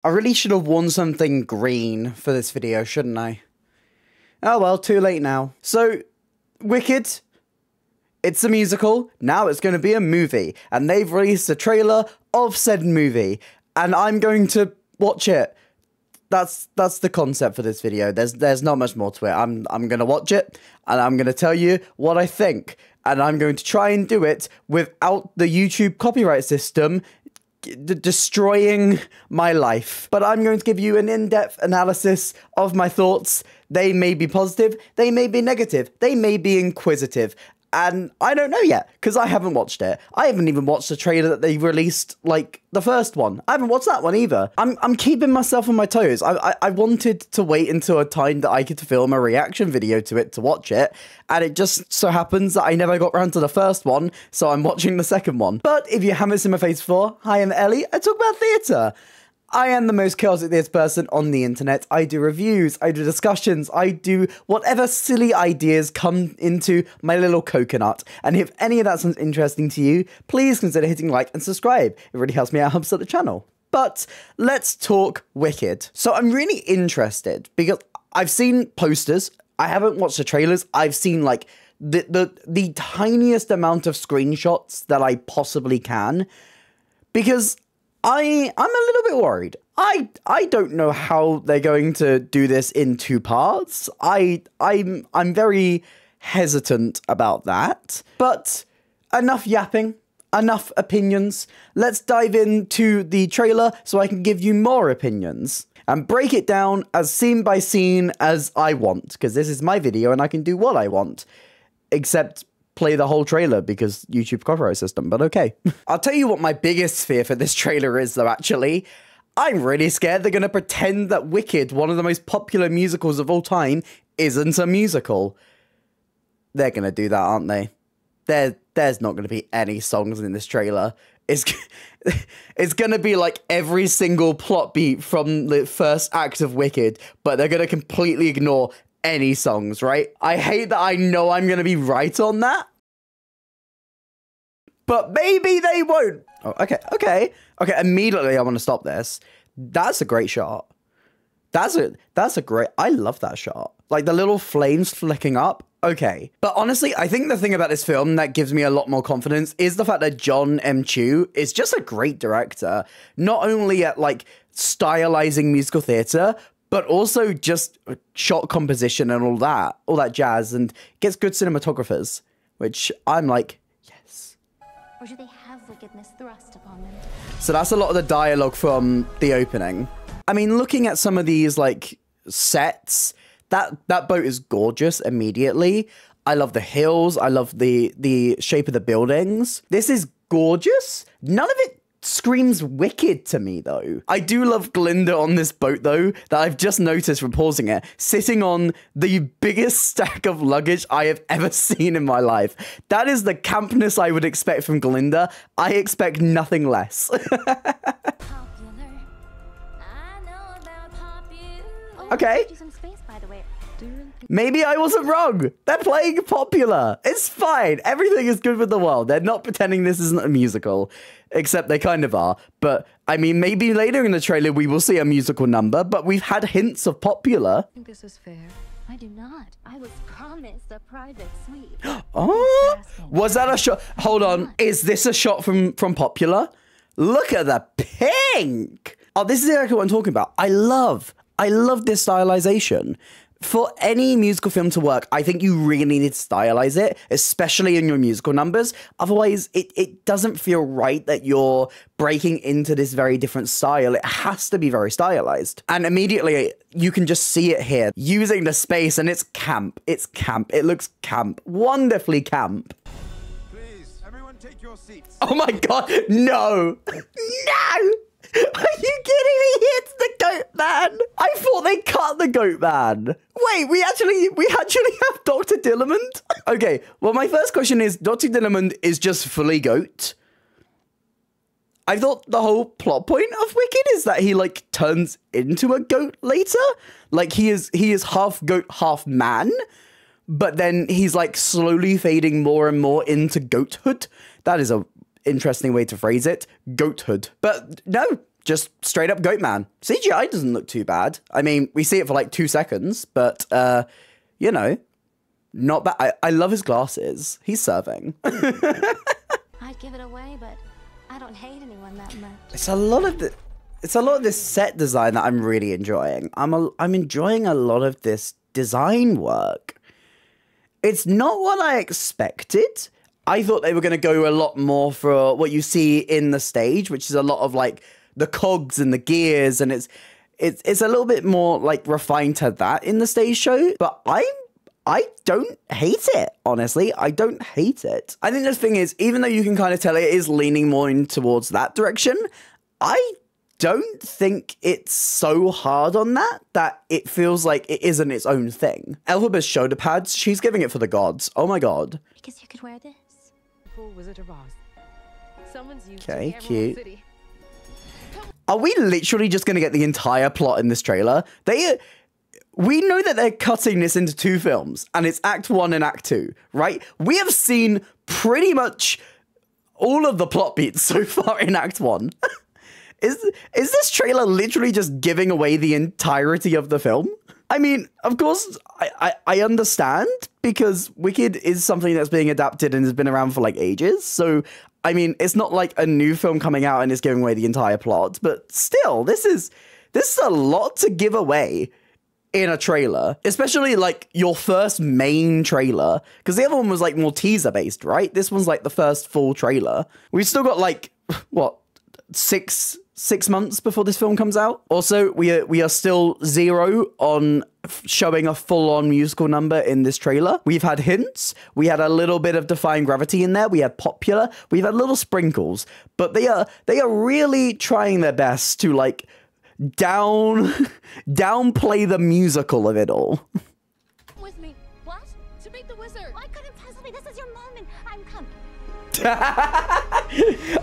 I really should have worn something green for this video, shouldn't I? Oh well, too late now. So, Wicked, it's a musical, now it's going to be a movie, and they've released a trailer of said movie, and I'm going to watch it. That's the concept for this video. There's not much more to it. I'm going to watch it, and I'm going to tell you what I think, and I'm going to try and do it without the YouTube copyright system destroying my life. But I'm going to give you an in-depth analysis of my thoughts. They may be positive, they may be negative, they may be inquisitive, and I don't know yet, because I haven't watched it. I haven't even watched the trailer that they released, like, the first one. I haven't watched that one either. I'm keeping myself on my toes. I wanted to wait until a time that I could film a reaction video to it to watch it, and it just so happens that I never got around to the first one, so I'm watching the second one. But if you haven't seen my face before, hi, I'm Ellie. I talk about theatre. I am the most chaotic theatre person on the internet. I do reviews, I do discussions, I do whatever silly ideas come into my little coconut. And if any of that sounds interesting to you, please consider hitting like and subscribe. It really helps me out, helps out the channel. But let's talk Wicked. So I'm really interested because I've seen posters. I haven't watched the trailers. I've seen like the tiniest amount of screenshots that I possibly can, because I'm a little bit worried. I don't know how they're going to do this in two parts. I'm very hesitant about that. But enough yapping, enough opinions. Let's dive into the trailer so I can give you more opinions and break it down as scene by scene as I want, because this is my video and I can do what I want, except play the whole trailer because YouTube copyright system, but okay. I'll tell you what my biggest fear for this trailer is, though, actually. I'm really scared they're going to pretend that Wicked, one of the most popular musicals of all time, isn't a musical. They're going to do that, aren't they? There's not going to be any songs in this trailer. It's going to be like every single plot beat from the first act of Wicked, but they're going to completely ignore any songs, right? I hate that I know I'm going to be right on that, but maybe they won't. Oh, okay. Immediately, I want to stop this. That's a great shot. That's a great. I love that shot. Like the little flames flicking up. Okay, but honestly, I think the thing about this film that gives me a lot more confidence is the fact that John M. Chu is just a great director. Not only at like stylizing musical theatre, but also just shot composition and all that jazz, and gets good cinematographers, which I'm like, yes. Or do they have wickedness thrust upon them? So that's a lot of the dialogue from the opening. I mean, looking at some of these like sets, that boat is gorgeous immediately. I love the hills. I love the shape of the buildings. This is gorgeous. None of it screams Wicked to me, though. I do love Glinda on this boat, though, that I've just noticed from pausing it, sitting on the biggest stack of luggage I have ever seen in my life. That is the campness I would expect from Glinda. I expect nothing less. Okay. Maybe I wasn't wrong. They're playing Popular. It's fine. Everything is good with the world. They're not pretending this isn't a musical, except they kind of are. But, I mean, maybe later in the trailer we will see a musical number, but we've had hints of Popular. I think this is fair. I do not. I was promised a private suite. Oh, was that a shot? Hold on. Is this a shot from Popular? Look at the pink. Oh, this is exactly what I'm talking about. I love this stylization. For any musical film to work, I think you really need to stylize it, especially in your musical numbers. Otherwise, it doesn't feel right that you're breaking into this very different style. It has to be very stylized. And immediately, you can just see it here, using the space, and it's camp. It's camp. It looks camp. Wonderfully camp. Please, everyone take your seats. Oh my god, no! No! Are you kidding me? It's the goat man. I thought they cut the goat man. Wait, we actually have Dr. Dillamond? Okay, well, my first question is, Dr. Dillamond is just fully goat. I thought the whole plot point of Wicked is that he like turns into a goat later. Like he is half goat, half man. But then he's like slowly fading more and more into goathood. That is a interesting way to phrase it. Goathood. But no, just straight up Goat Man. CGI doesn't look too bad. I mean, we see it for like 2 seconds, but, you know, not bad. I love his glasses. He's serving. I'd give it away, but I don't hate anyone that much. It's a lot of this set design that I'm really enjoying. I'm enjoying a lot of this design work. It's not what I expected. I thought they were going to go a lot more for what you see in the stage, which is a lot of like the cogs and the gears, and it's a little bit more like refined to that in the stage show. But I don't hate it, honestly. I don't hate it. I think the thing is, even though you can kind of tell it is leaning more in towards that direction, I don't think it's so hard on that it feels like it isn't its own thing. Elphaba's shoulder pads, she's giving it for the gods. Oh my god. Because you could wear this. Wizard of Oz. Someone's used Okay, to the cute. Emerald City. Are we literally just going to get the entire plot in this trailer? We know that they're cutting this into 2 films, and it's Act 1 and Act 2, right? We have seen pretty much all of the plot beats so far in Act 1. Is this trailer literally just giving away the entirety of the film? I mean, of course, I understand, because Wicked is something that's being adapted and has been around for like ages. So, I mean, it's not like a new film coming out and is giving away the entire plot. But still, this is a lot to give away in a trailer, especially like your first main trailer, because the other one was like more teaser based, right? This one's like the first full trailer. We've still got like, what, six months before this film comes out. Also, we are still 0 on showing a full-on musical number in this trailer. We've had hints. We had a little bit of Defying Gravity in there. We had Popular. We've had little sprinkles, but they are really trying their best to like downplay the musical of it all. With me. What? To meet the wizard. I couldn't possibly. This is your moment. I'm coming.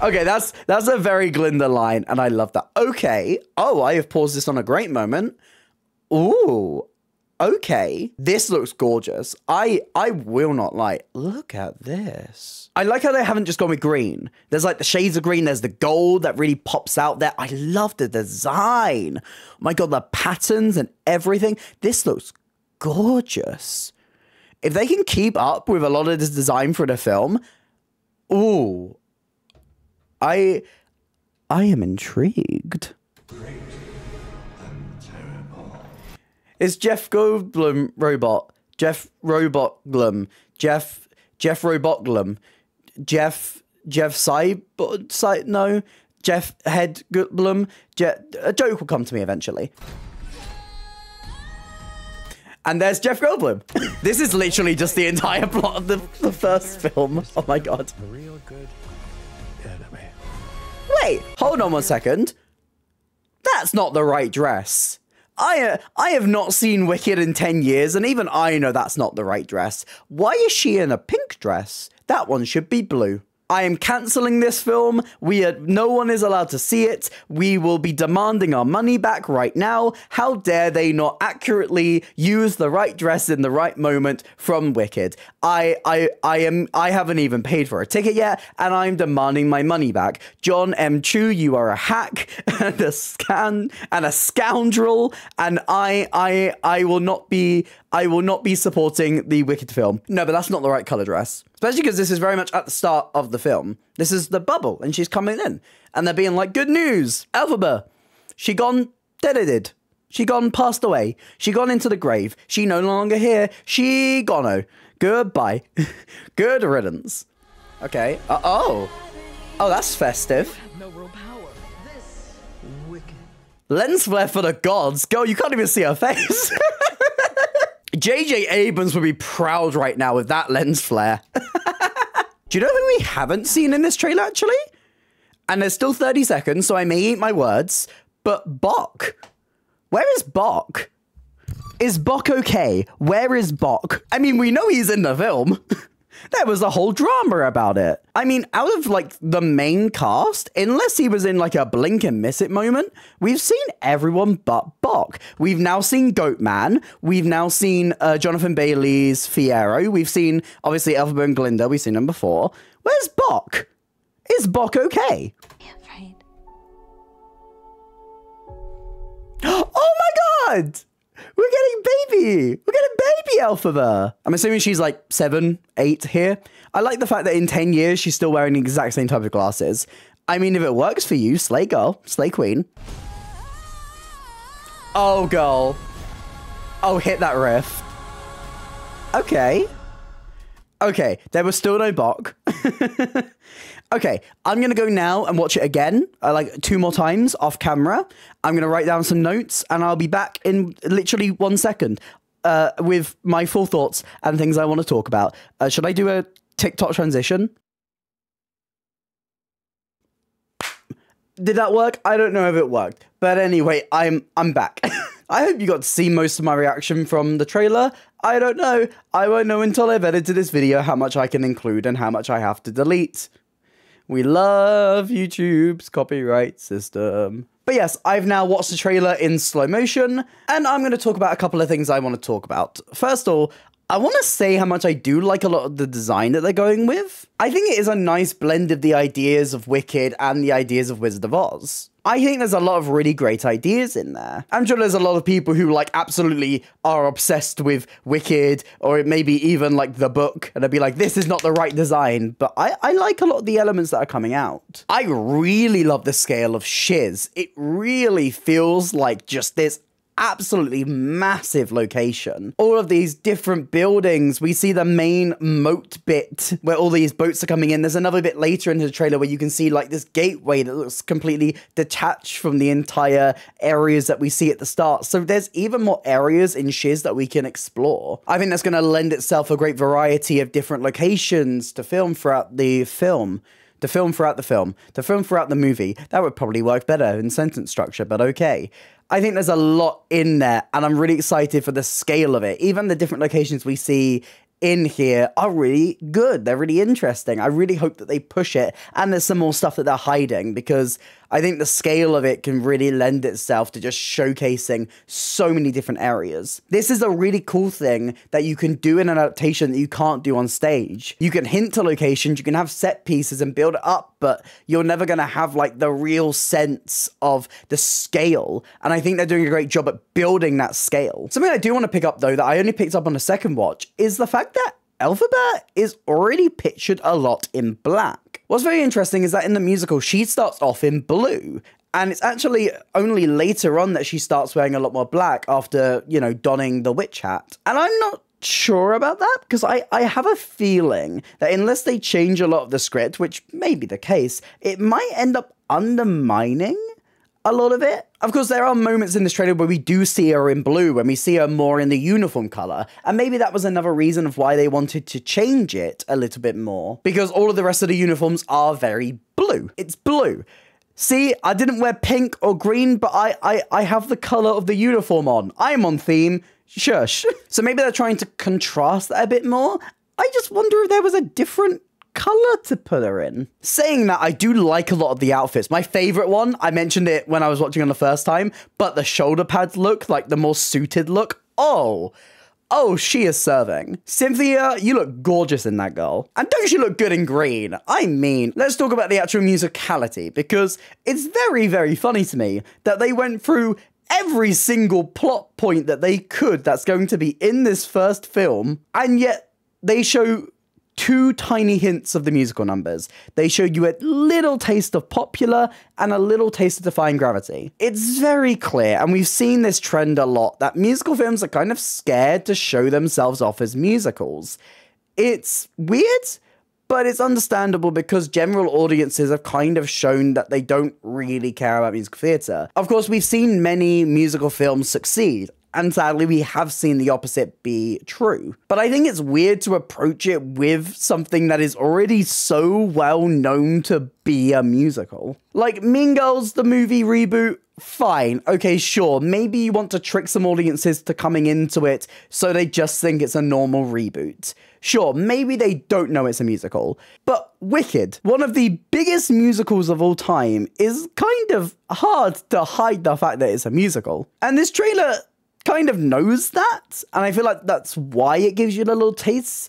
Okay, that's a very Glinda line, and I love that. Okay. Oh, I have paused this on a great moment. Ooh. Okay. This looks gorgeous. I will not lie. Look at this. I like how they haven't just gone with green. There's like the shades of green. There's the gold that really pops out there. I love the design. Oh my god, the patterns and everything. This looks gorgeous. If they can keep up with a lot of this design for the film, ooh, I am intrigued. Great and terrible. It's Jeff Goldblum robot. Jeff Robot Glum. Jeff Robot Glum. Jeff no. Jeff Head Goldblum. A joke will come to me eventually. And there's Jeff Goldblum. This is literally just the entire plot of the first film. Oh my god. A real good enemy. Wait, hold on 1 second. That's not the right dress. I have not seen Wicked in 10 years, and even I know that's not the right dress. Why is she in a pink dress? That one should be blue. I am cancelling this film. No one is allowed to see it. We will be demanding our money back right now. How dare they not accurately use the right dress in the right moment from Wicked? I haven't even paid for a ticket yet, and I'm demanding my money back. John M. Chu, you are a hack and a scoundrel, and I will not be supporting the Wicked film. No, but that's not the right color dress. Especially because this is very much at the start of the film. This is the bubble, and she's coming in. And they're being like, good news, Elphaba. She gone deaded. She gone passed away. She gone into the grave. She no longer here. She gono. Goodbye. Good riddance. Okay. Oh, that's festive. No real power. This wicked. Lens flare for the gods. Girl, you can't even see her face. J.J. Abrams would be proud right now with that lens flare. Do you know who we haven't seen in this trailer, actually? And there's still 30 seconds, so I may eat my words, but Bok. Where is Bok? Is Bok okay? Where is Bok? I mean, we know he's in the film. There was a whole drama about it. I mean, out of like the main cast, unless he was in like a blink and miss it moment, we've seen everyone but Bok. We've now seen Goatman. We've now seen Jonathan Bailey's Fiero. We've seen, obviously, Elphaba and Glinda. We've seen them before. Where's Bok? Is Bok okay? Be afraid. god! We're getting baby! We're getting baby Elphaba! I'm assuming she's like 7, 8 here. I like the fact that in 10 years, she's still wearing the exact same type of glasses. I mean, if it works for you, slay girl, slay queen. Oh, girl. Oh, hit that riff. Okay. Okay, there was still no Bok. Okay, I'm going to go now and watch it again, like 2 more times off camera. I'm going to write down some notes and I'll be back in literally 1 second with my full thoughts and things I want to talk about. Should I do a TikTok transition? Did that work? I don't know if it worked. But anyway, I'm back. I hope you got to see most of my reaction from the trailer. I don't know. I won't know until I've edited this video how much I can include and how much I have to delete. We love YouTube's copyright system. But yes, I've now watched the trailer in slow motion, and I'm going to talk about a couple of things I want to talk about. First of all, I want to say how much I do like a lot of the design that they're going with. I think it is a nice blend of the ideas of Wicked and the ideas of Wizard of Oz. I think there's a lot of really great ideas in there. I'm sure there's a lot of people who like absolutely are obsessed with Wicked, or maybe even like the book, and they'll be like, this is not the right design. But I like a lot of the elements that are coming out. I really love the scale of Shiz. It really feels like just this absolutely massive location. All of these different buildings. We see the main moat bit where all these boats are coming in. There's another bit later in the trailer where you can see like this gateway that looks completely detached from the entire areas that we see at the start. So there's even more areas in Shiz that we can explore. I think that's going to lend itself a great variety of different locations to film throughout the film. To film throughout the film. To film throughout the movie. That would probably work better in sentence structure, but okay. I think there's a lot in there, and I'm really excited for the scale of it. Even the different locations we see in here are really good. They're really interesting. I really hope that they push it, and there's some more stuff that they're hiding, because I think the scale of it can really lend itself to just showcasing so many different areas. This is a really cool thing that you can do in an adaptation that you can't do on stage. You can hint to locations, you can have set pieces and build it up, but you're never going to have like the real sense of the scale. And I think they're doing a great job at building that scale. Something I do want to pick up though, that I only picked up on a second watch, is the fact that Elphaba is already pictured a lot in black. What's very interesting is that in the musical, she starts off in blue. And it's actually only later on that she starts wearing a lot more black after, you know, donning the witch hat. And I'm not sure about that, because I have a feeling that unless they change a lot of the script, which may be the case, it might end up undermining a lot of it. Of course, there are moments in this trailer where we do see her in blue, when we see her more in the uniform color. And maybe that was another reason of why they wanted to change it a little bit more, because all of the rest of the uniforms are very blue. It's blue. See, I didn't wear pink or green, but I have the color of the uniform on. I'm on theme. Shush. So maybe they're trying to contrast that a bit more. I just wonder if there was a different color to put her in. Saying that, I do like a lot of the outfits. My favorite one, I mentioned it when I was watching on the first time, but the shoulder pads look, like the more suited look. Oh, she is serving. Cynthia, you look gorgeous in that, girl. And don't you look good in green? I mean, let's talk about the actual musicality, because it's very, very funny to me that they went through every single plot point that they could that's going to be in this first film, and yet they show 2 tiny hints of the musical numbers. They show you a little taste of Popular and a little taste of Defying Gravity. It's very clear, and we've seen this trend a lot, that musical films are kind of scared to show themselves off as musicals. It's weird, but it's understandable because general audiences have kind of shown that they don't really care about musical theatre. Of course, we've seen many musical films succeed, and sadly, we have seen the opposite be true. But I think it's weird to approach it with something that is already so well known to be a musical. Like Mean Girls, the movie reboot, fine. Okay, sure. Maybe you want to trick some audiences to coming into it so they just think it's a normal reboot. Sure, maybe they don't know it's a musical. But Wicked, one of the biggest musicals of all time, is kind of hard to hide the fact that it's a musical. And this trailer kind of knows that, and I feel like that's why it gives you the little tastes.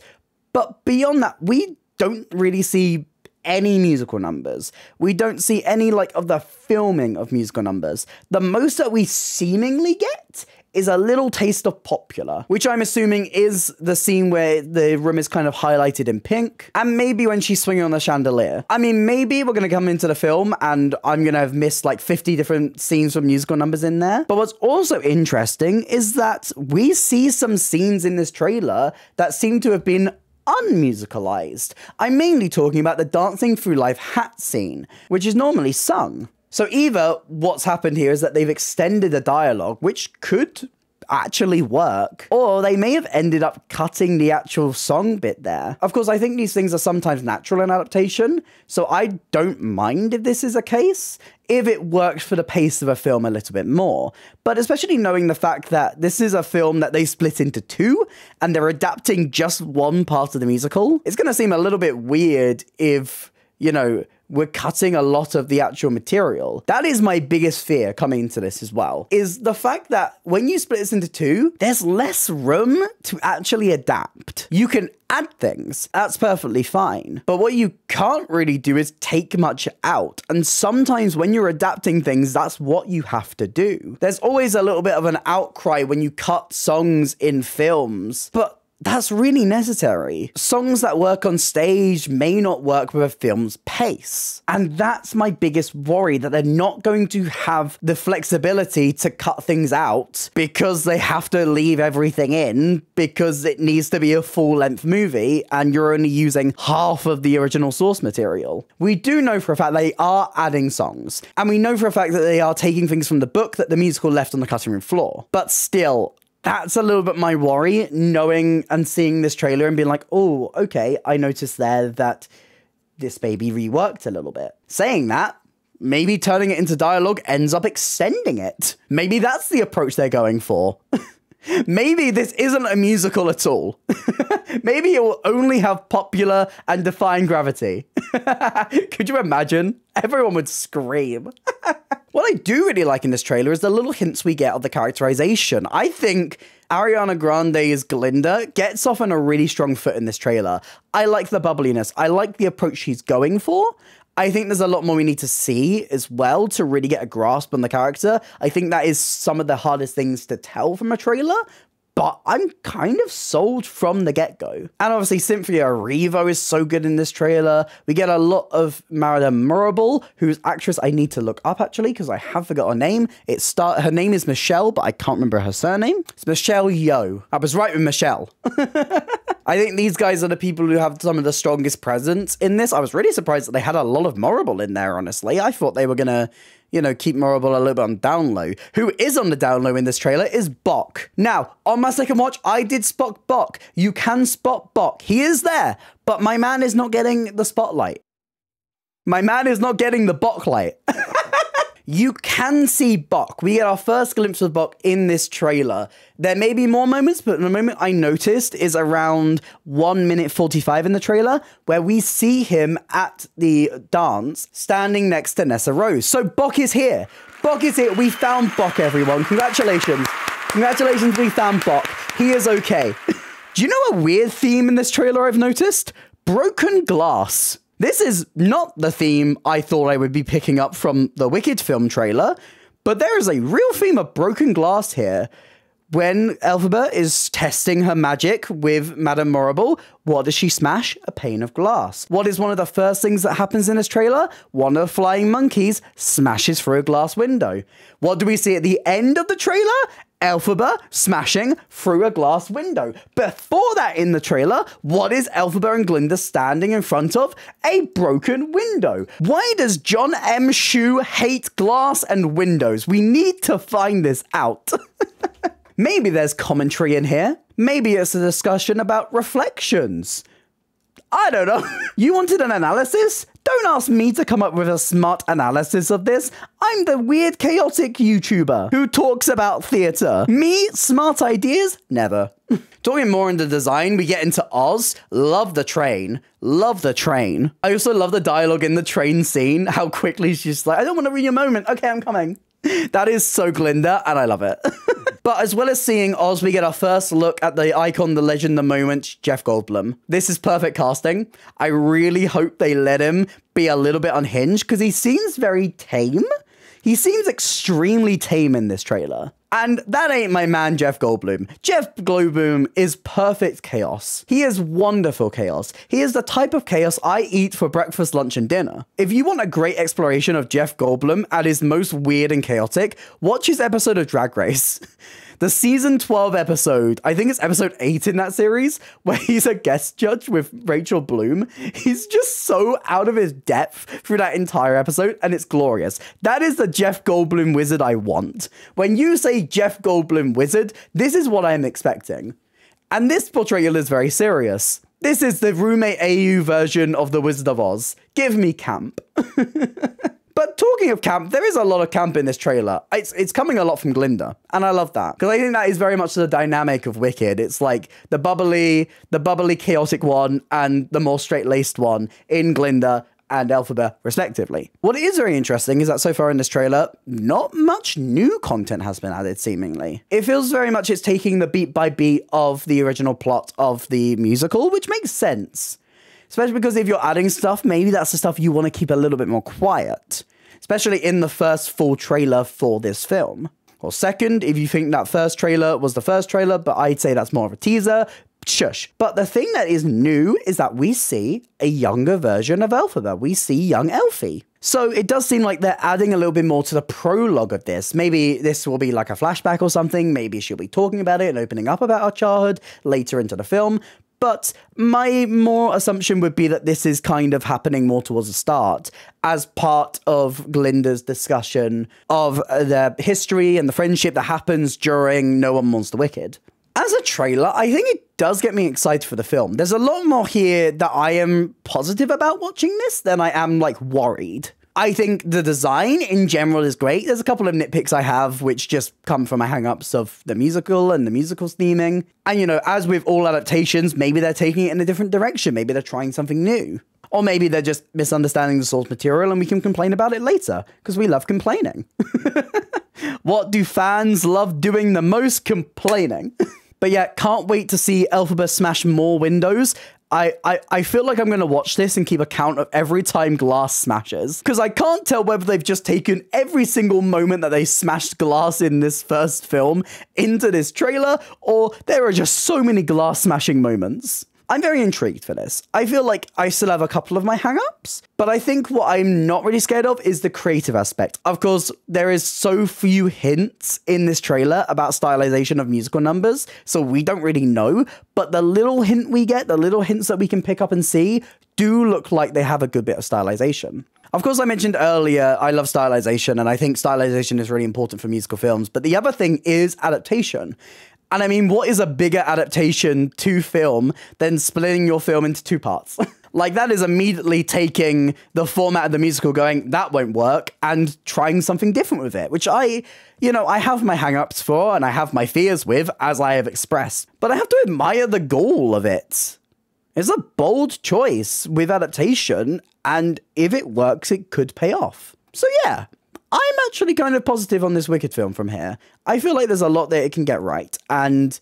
But beyond that, we don't really see any musical numbers. We don't see any like of the filming of musical numbers. The most that we seemingly get is a little taste of popular, which I'm assuming is the scene where the room is kind of highlighted in pink, and maybe when she's swinging on the chandelier. I mean, maybe we're going to come into the film and I'm going to have missed like 50 different scenes from musical numbers in there. But what's also interesting is that we see some scenes in this trailer that seem to have been unmusicalized. I'm mainly talking about the dancing through life hat scene, which is normally sung. So either what's happened here is that they've extended the dialogue, which could actually work, or they may have ended up cutting the actual song bit there. Of course, I think these things are sometimes natural in adaptation, so I don't mind if this is a case, if it works for the pace of a film a little bit more. But especially knowing the fact that this is a film that they split into two, and they're adapting just one part of the musical, it's going to seem a little bit weird if, you know, we're cutting a lot of the actual material. That is my biggest fear coming into this as well, is the fact that when you split this into two, there's less room to actually adapt. You can add things, that's perfectly fine. But what you can't really do is take much out. And sometimes when you're adapting things, that's what you have to do. There's always a little bit of an outcry when you cut songs in films, but that's really necessary. Songs that work on stage may not work with a film's pace. And that's my biggest worry, that they're not going to have the flexibility to cut things out because they have to leave everything in because it needs to be a full-length movie and you're only using half of the original source material. We do know for a fact they are adding songs, and we know for a fact that they are taking things from the book that the musical left on the cutting room floor. But still, that's a little bit my worry, knowing and seeing this trailer and being like, oh, okay, I noticed there that this baby reworked a little bit. Saying that, maybe turning it into dialogue ends up extending it. Maybe that's the approach they're going for. Maybe this isn't a musical at all. Maybe it will only have popular and defying gravity. Could you imagine? Everyone would scream. What I do really like in this trailer is the little hints we get of the characterization. I think Ariana Grande's Glinda gets off on a really strong foot in this trailer. I like the bubbliness. I like the approach she's going for. I think there's a lot more we need to see as well to really get a grasp on the character. I think that is some of the hardest things to tell from a trailer, but I'm kind of sold from the get-go. And obviously, Cynthia Erivo is so good in this trailer. We get a lot of Madame Morrible, whose actress I need to look up, actually, because I have forgot her name. Her name is Michelle, but I can't remember her surname. It's Michelle Yeoh. I was right with Michelle. I think these guys are the people who have some of the strongest presence in this. I was really surprised that they had a lot of Morrible in there, honestly. I thought they were going to, you know, keep Morrible a little bit on down low. Who is on the down low in this trailer is Bok. Now, on my second watch, I did spot Bok. You can spot Bok. He is there, but my man is not getting the spotlight. My man is not getting the Bok light. You can see Bok. We get our first glimpse of Bok in this trailer. There may be more moments, but the moment I noticed is around 1 minute 45 in the trailer, where we see him at the dance standing next to Nessa Rose. So Bok is here. Bok is here. We found Bok, everyone. Congratulations. Congratulations, we found Bok. He is okay. Do you know a weird theme in this trailer I've noticed? Broken glass. This is not the theme I thought I would be picking up from the Wicked film trailer, but there is a real theme of broken glass here. When Elphaba is testing her magic with Madame Morrible, what does she smash? A pane of glass. What is one of the first things that happens in this trailer? One of the flying monkeys smashes through a glass window. What do we see at the end of the trailer? Elphaba smashing through a glass window. Before that in the trailer, what is Elphaba and Glinda standing in front of? A broken window. Why does John M. Chu hate glass and windows? We need to find this out. Maybe there's commentary in here. Maybe it's a discussion about reflections. I don't know. You wanted an analysis? Don't ask me to come up with a smart analysis of this. I'm the weird, chaotic YouTuber who talks about theatre. Me, smart ideas? Never. Talking more into design, we get into Oz. Love the train. Love the train. I also love the dialogue in the train scene. How quickly she's like, I don't want to ruin your moment. Okay, I'm coming. That is so Glinda, and I love it. But as well as seeing Oz, we get our first look at the icon, the legend, the moment, Jeff Goldblum. This is perfect casting. I really hope they let him be a little bit unhinged, because he seems very tame. He seems extremely tame in this trailer. And that ain't my man, Jeff Goldblum. Jeff Goldblum is perfect chaos. He is wonderful chaos. He is the type of chaos I eat for breakfast, lunch, and dinner. If you want a great exploration of Jeff Goldblum at his most weird and chaotic, watch his episode of Drag Race. The season 12 episode, I think it's episode 8 in that series, where he's a guest judge with Rachel Bloom. He's just so out of his depth through that entire episode, and it's glorious. That is the Jeff Goldblum wizard I want. When you say Jeff Goldblum wizard, this is what I'm expecting. And this portrayal is very serious. This is the roommate AU version of the Wizard of Oz. Give me camp. But talking of camp, there is a lot of camp in this trailer. It's coming a lot from Glinda, and I love that. Because I think that is very much the dynamic of Wicked. It's like the bubbly, chaotic one, and the more straight-laced one in Glinda and Elphaba, respectively. What is very interesting is that so far in this trailer, not much new content has been added, seemingly. It feels very much it's taking the beat by beat of the original plot of the musical, which makes sense. Especially because if you're adding stuff, maybe that's the stuff you want to keep a little bit more quiet. Especially in the first full trailer for this film. Or second, if you think that first trailer was the first trailer, but I'd say that's more of a teaser, shush. But the thing that is new is that we see a younger version of Elphaba. We see young Elfie. So it does seem like they're adding a little bit more to the prologue of this. Maybe this will be like a flashback or something. Maybe she'll be talking about it and opening up about her childhood later into the film. But my more assumption would be that this is kind of happening more towards the start as part of Glinda's discussion of the history and the friendship that happens during No One Mourns the Wicked. As a trailer, I think it does get me excited for the film. There's a lot more here that I am positive about watching this than I am, like, worried. I think the design in general is great. There's a couple of nitpicks I have which just come from my hang-ups of the musical and the musical's theming. And, you know, as with all adaptations, maybe they're taking it in a different direction. Maybe they're trying something new. Or maybe they're just misunderstanding the source material and we can complain about it later, because we love complaining. What do fans love doing the most? Complaining. But yeah, can't wait to see Elphaba smash more windows. I feel like I'm going to watch this and keep a count of every time glass smashes. Because I can't tell whether they've just taken every single moment that they smashed glass in this first film into this trailer, or there are just so many glass smashing moments. I'm very intrigued for this. I feel like I still have a couple of my hang-ups, but I think what I'm not really scared of is the creative aspect. Of course, there is so few hints in this trailer about stylization of musical numbers, so we don't really know, but the little hint we get, the little hints that we can pick up and see, do look like they have a good bit of stylization. Of course, I mentioned earlier, I love stylization, and I think stylization is really important for musical films, but the other thing is adaptation. And I mean, what is a bigger adaptation to film than splitting your film into two parts? Like, that is immediately taking the format of the musical going, that won't work, and trying something different with it, which I have my hang-ups for, and I have my fears with, as I have expressed. But I have to admire the goal of it. It's a bold choice with adaptation, and if it works, it could pay off. So yeah. I'm actually kind of positive on this Wicked film from here. I feel like there's a lot that it can get right. And,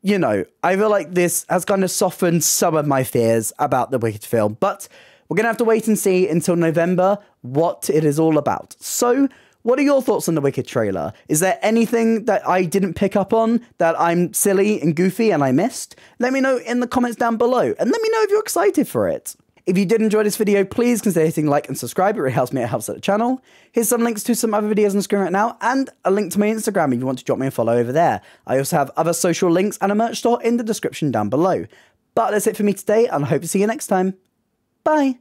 you know, I feel like this has kind of softened some of my fears about the Wicked film. But we're going to have to wait and see until November what it is all about. So, what are your thoughts on the Wicked trailer? Is there anything that I didn't pick up on that I'm silly and goofy and I missed? Let me know in the comments down below. And let me know if you're excited for it. If you did enjoy this video, please consider hitting like and subscribe. It really helps me, it helps out the channel. Here's some links to some other videos on the screen right now, and a link to my Instagram if you want to drop me a follow over there. I also have other social links and a merch store in the description down below. But that's it for me today, and I hope to see you next time. Bye!